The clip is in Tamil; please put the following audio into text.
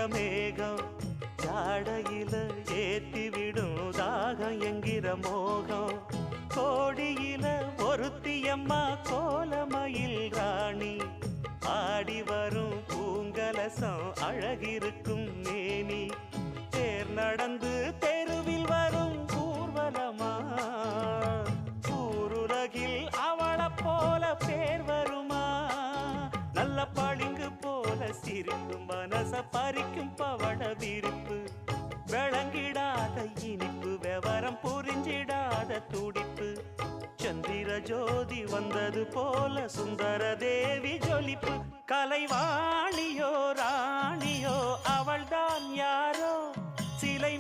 மேகம் ஜாடையில ஏத்திவிடும் தாகம் என்கிற மோகம் கோடியில ஒருத்தியம்மா கோலமயில் ராணி ஆடி வரும் பூங்கலசம் அழகிருக்கும் மேனி தேர் நடந்து தெருவில் வரும் ஊர்வலமா ஊருலகில் அவளை போல பேர் வருமா நல்ல பளிங்கு போல சிரிக்கும் மனச பறிக்கும் பவள விரிப்பு விளங்கிடாத இனிப்பு விவரம் புரிஞ்சிடாத துடிப்பு சந்திர ஜோதி வந்தது போல சுந்தர தேவி ஜொலிப்பு கலைவாணியோ ராணியோ அவள்தான் யாரோ சிலை